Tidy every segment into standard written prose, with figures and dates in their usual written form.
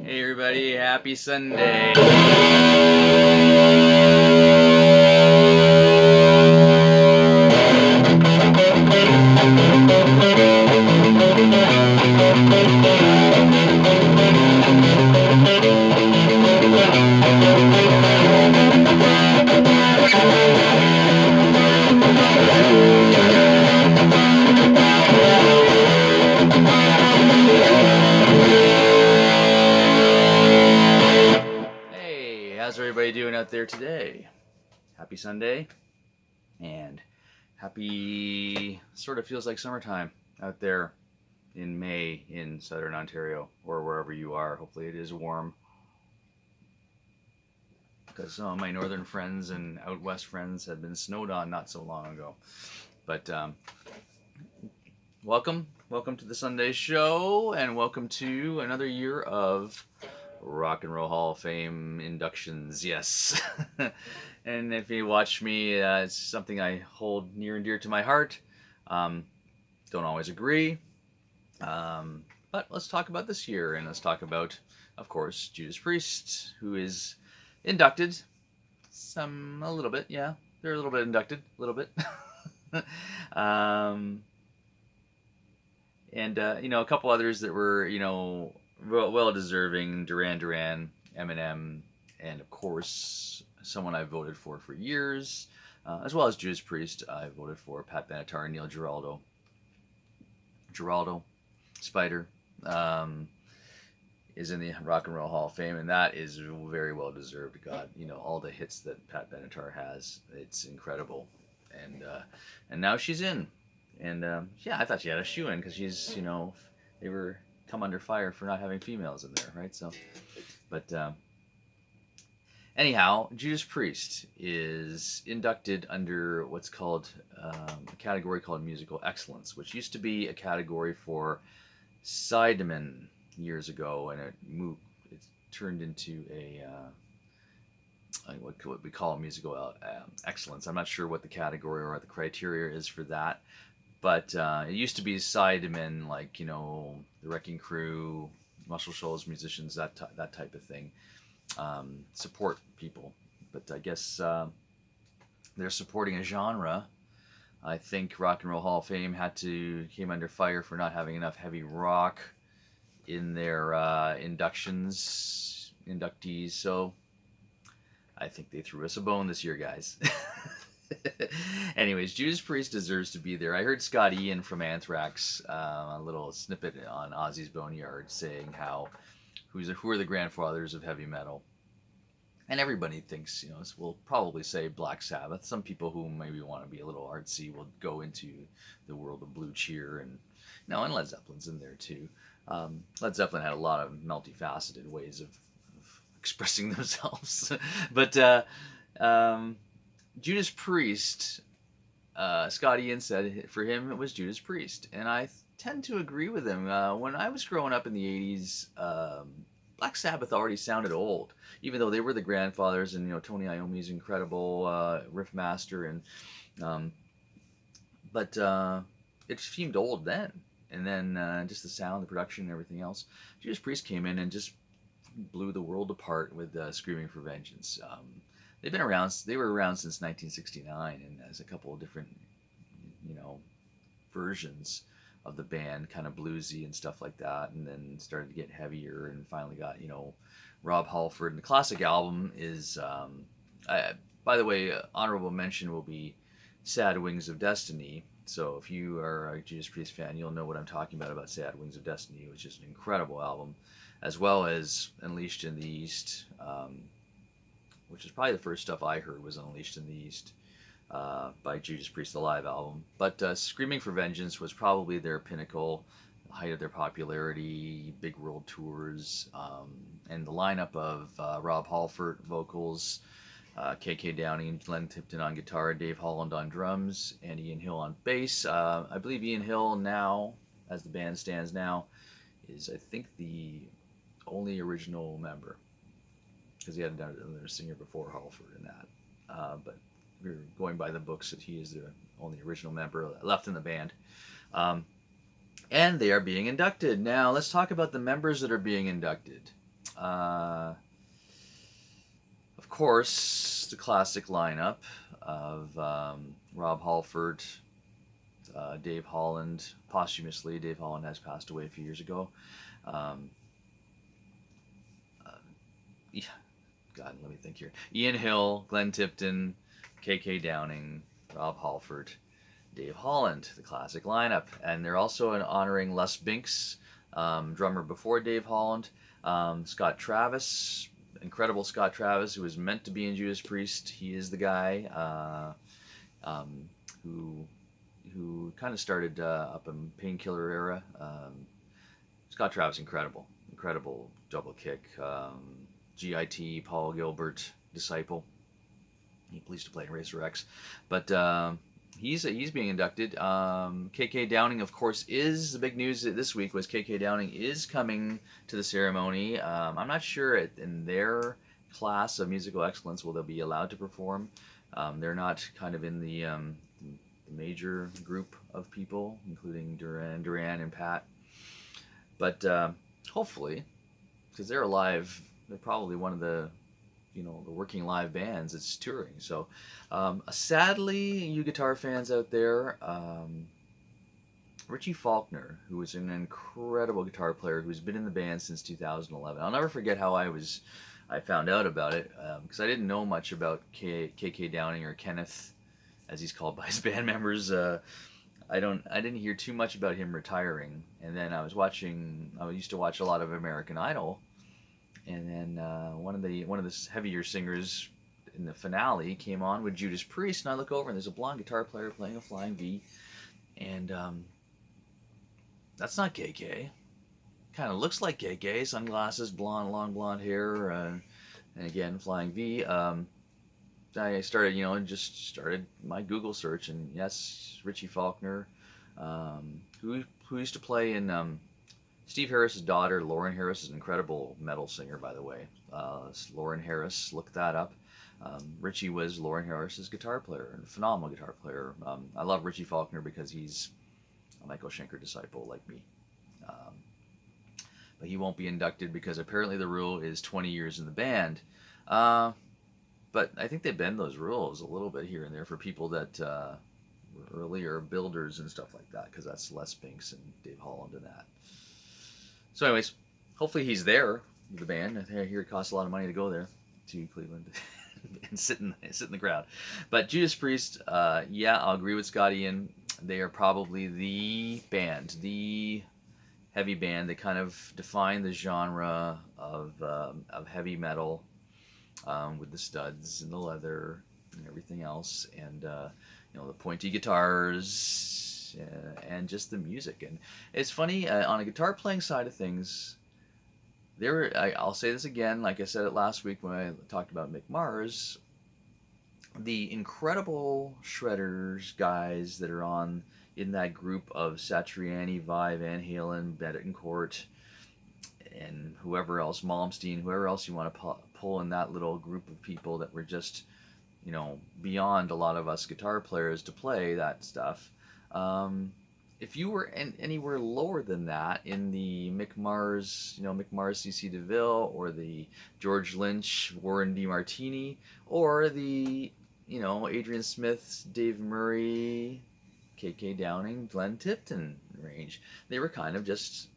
Hey everybody, happy Sunday. Hey, how's everybody doing out there today? Happy Sunday, and happy, sort of feels like summertime out there in May in southern Ontario or wherever you are. Hopefully it is warm, because some of my northern friends and out west friends have been snowed on not so long ago. But welcome to the Sunday show, and welcome to another year of Rock and Roll Hall of Fame inductions. Yes. And if you watch me, it's something I hold near and dear to my heart. Um, don't always agree. But let's talk about this year, and let's talk about, of course, Judas Priest, who is inducted. A little bit, yeah. They're a little bit inducted, a little bit. um, and, a couple others that were, well deserving: Duran Duran, Eminem, and of course, someone I voted for years, as well as Judas Priest. I voted for Pat Benatar and Neil Giraldo. Giraldo, Spider, is in the Rock and Roll Hall of Fame, and that is very well deserved. God, all the hits that Pat Benatar has, it's incredible, and now she's in, and yeah, I thought she had a shoe in because she's, they were come under fire for not having females in there, right? So, but anyhow, Judas Priest is inducted under what's called a category called musical excellence, which used to be a category for sidemen years ago, and it turned into a what we call musical excellence. I'm not sure what the category or what the criteria is for that, but it used to be sidemen, like the Wrecking Crew, Muscle Shoals musicians, that type of thing, support people. But I guess they're supporting a genre. I think Rock and Roll Hall of Fame came under fire for not having enough heavy rock in their inductees. So I think they threw us a bone this year, guys. Anyways, Judas Priest deserves to be there. I heard Scott Ian from Anthrax, a little snippet on Ozzy's Boneyard, saying who are the grandfathers of heavy metal. And everybody thinks, we'll probably say Black Sabbath. Some people who maybe want to be a little artsy will go into the world of Blue Cheer, and Led Zeppelin's in there too. Led Zeppelin had a lot of multifaceted ways of expressing themselves. But Judas Priest, Scott Ian said for him it was Judas Priest, and I tend to agree with him. When I was growing up in the 80s, Black Sabbath already sounded old, even though they were the grandfathers, and Tony Iommi's incredible riff master, and but it seemed old then. And then just the sound, the production, and everything else. Judas Priest came in and just blew the world apart with Screaming for Vengeance. They've been around. They were around since 1969, and there's a couple of different, versions of the band, kind of bluesy and stuff like that, and then started to get heavier, and finally got Rob Halford. And the classic album is, by the way, honorable mention will be Sad Wings of Destiny. So if you are a Judas Priest fan, you'll know what I'm talking about Sad Wings of Destiny, which is an incredible album, as well as Unleashed in the East, which is probably the first stuff I heard was Unleashed in the East by Judas Priest, the live album. But Screaming for Vengeance was probably their pinnacle, the height of their popularity, big world tours, and the lineup of Rob Halford vocals, KK Downing and Glenn Tipton on guitar, Dave Holland on drums, and Ian Hill on bass. I believe Ian Hill now, as the band stands now, is I think the only original member, because he hadn't done another singer before Halford in that. But we're going by the books that he is the only original member left in the band. And they are being inducted. Now let's talk about the members that are being inducted. Uh, of course, the classic lineup of Rob Halford, Dave Holland, posthumously. Dave Holland has passed away a few years ago. Um, uh, yeah, God, let me think here. Ian Hill, Glenn Tipton, K.K. Downing, Rob Halford, Dave Holland, the classic lineup. And they're also honoring Les Binks, drummer before Dave Holland, Scott Travis, incredible Scott Travis, who was meant to be in Judas Priest. He is the guy um, who kind of started up in Painkiller era. Scott Travis, incredible double kick. GIT, Paul Gilbert, disciple. He pleased to play in Razor X, but he's being inducted. KK Downing, of course, is the big news this week. Was KK Downing is coming to the ceremony. I'm not sure in their class of musical excellence will they be allowed to perform. They're not kind of in the major group of people, including Duran, and Pat. But hopefully, because they're alive, they're probably one of the the working live bands that's touring. So sadly, you guitar fans out there, Richie Faulkner, who is an incredible guitar player who's been in the band since 2011. I'll never forget how I found out about it because I didn't know much about KK Downing, or Kenneth, as he's called by his band members. I didn't hear too much about him retiring, and then I used to watch a lot of American Idol, and then one of the heavier singers in the finale came on with Judas Priest, and I look over and there's a blonde guitar player playing a Flying V, and that's not KK. Kind of looks like KK, sunglasses, long blonde hair, and again Flying V. I started, just started my Google search, and yes, Richie Faulkner, who used to play in Steve Harris's daughter. Lauren Harris is an incredible metal singer, by the way. Lauren Harris, look that up. Richie was Lauren Harris's guitar player, and a phenomenal guitar player. I love Richie Faulkner because he's a Michael Schenker disciple like me. But he won't be inducted because apparently the rule is 20 years in the band. But I think they bend those rules a little bit here and there for people that were earlier builders and stuff like that, because that's Les Binks and Dave Holland and that. So anyways, hopefully he's there with the band. I hear it costs a lot of money to go there to Cleveland and sit in the crowd. But Judas Priest, yeah, I'll agree with Scott Ian. They are probably the band, the heavy band. They kind of define the genre of heavy metal. With the studs and the leather and everything else, and the pointy guitars and just the music. And it's funny on a guitar playing side of things. I'll say this again, like I said it last week when I talked about Mick Mars. The incredible shredders guys that are in that group of Satriani, Vai, Van Halen, Betancourt, and whoever else, Malmsteen, whoever else you want to pull in that little group of people that were just, beyond a lot of us guitar players to play that stuff. If you were anywhere lower than that in the Mick Mars, CC DeVille, or the George Lynch, Warren DeMartini, or the, Adrian Smith, Dave Murray, KK Downing, Glenn Tipton range, they were kind of just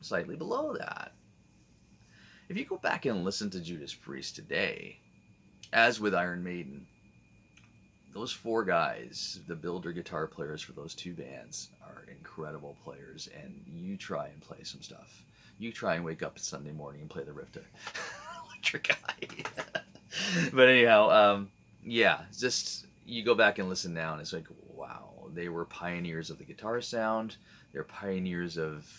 slightly below that. If you go back and listen to Judas Priest today, as with Iron Maiden, those four guys, the builder guitar players for those two bands, are incredible players, and you try and play some stuff. You try and wake up Sunday morning and play the riff to Electric Eye. But anyhow, yeah, just you go back and listen now, and it's like, wow, they were pioneers of the guitar sound. They're pioneers of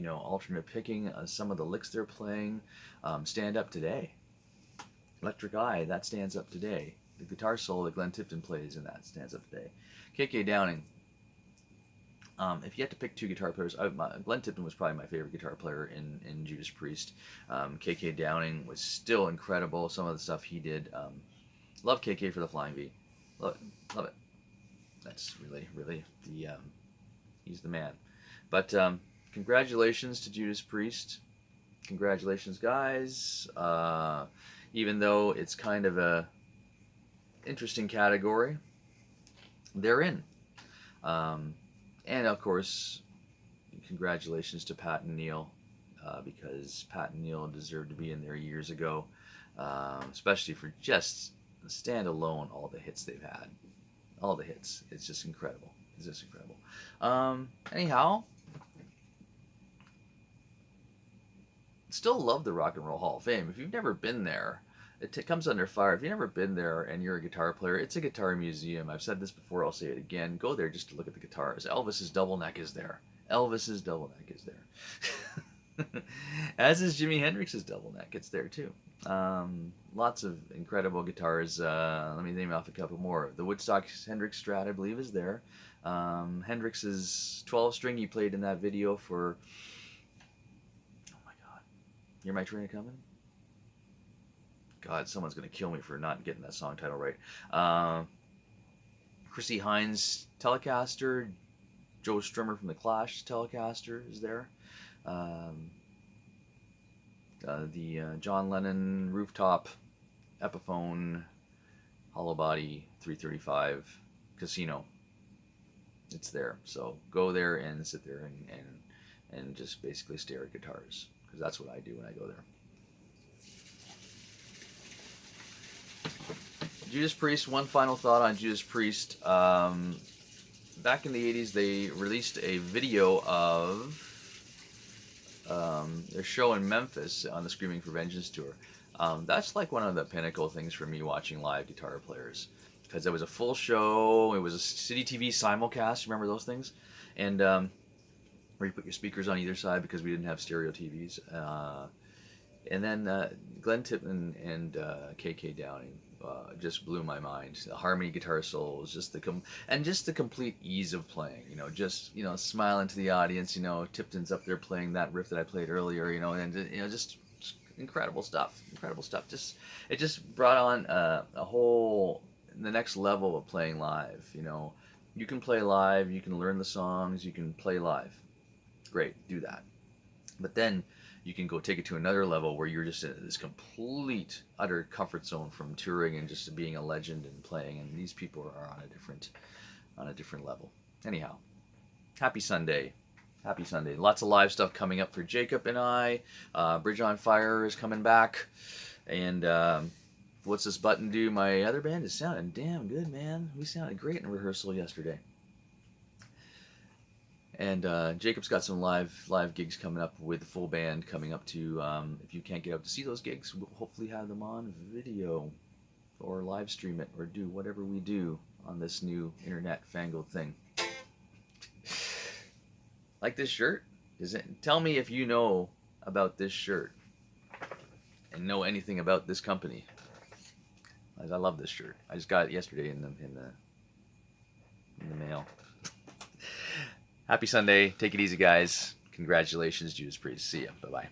alternate picking. Some of the licks they're playing stand up today. Electric Eye, that stands up today. The guitar solo that Glenn Tipton plays in that stands up today. KK Downing, if you had to pick two guitar players, Glenn Tipton was probably my favorite guitar player in Judas Priest. KK Downing was still incredible. Some of the stuff he did. Love KK for the Flying V. Love it. That's really he's the man. But congratulations to Judas Priest. Congratulations, guys. Even though it's kind of a interesting category, they're in. Um, and of course, congratulations to Pat and Neil, because Pat and Neil deserved to be in there years ago, especially for just standalone all the hits they've had. All the hits. It's just incredible. It's just incredible. Anyhow, still love the Rock and Roll Hall of Fame. If you've never been there, it comes under fire. If you've never been there and you're a guitar player, it's a guitar museum. I've said this before, I'll say it again. Go there just to look at the guitars. Elvis's double neck is there. Elvis's double neck is there. As is Jimi Hendrix's double neck. It's there too. Lots of incredible guitars. Let me name off a couple more. The Woodstock Hendrix Strat, I believe, is there. Hendrix's 12-string he played in that video for... Oh my God. Hear My Train A-Comin'? God, someone's going to kill me for not getting that song title right. Chrissie Hynde Telecaster, Joe Strummer from The Clash Telecaster is there. The John Lennon Rooftop Epiphone Hollow Body 335 Casino. It's there. So go there and sit there and just basically stare at guitars, because that's what I do when I go there. Judas Priest, one final thought on Judas Priest. Back in the 80s, they released a video of their show in Memphis on the Screaming for Vengeance tour. That's like one of the pinnacle things for me watching live guitar players, because it was a full show. It was a City TV simulcast. Remember those things? And where you put your speakers on either side, because we didn't have stereo TVs. And then Glenn Tipton and KK Downing just blew my mind. The harmony guitar solos, just the complete ease of playing. Just smiling to the audience. Tipton's up there playing that riff that I played earlier. And just incredible stuff. Incredible stuff. It just brought on the next level of playing live. You can play live. You can learn the songs. You can play live. Great, do that. But then you can go take it to another level where you're just in this complete, utter comfort zone from touring and just being a legend and playing. And these people are on a different level. Anyhow, happy Sunday. Happy Sunday. Lots of live stuff coming up for Jacob and I. Bridge on Fire is coming back. And What's This Button Do? My other band is sounding damn good, man. We sounded great in rehearsal yesterday. And Jacob's got some live gigs coming up with the full band coming up to. If you can't get up to see those gigs, we'll hopefully have them on video or live stream it or do whatever we do on this new internet fangled thing. Like this shirt? Tell me if you know about this shirt and know anything about this company. I love this shirt. I just got it yesterday in the mail. Happy Sunday. Take it easy, guys. Congratulations, Judas Priest. See ya. Bye-bye.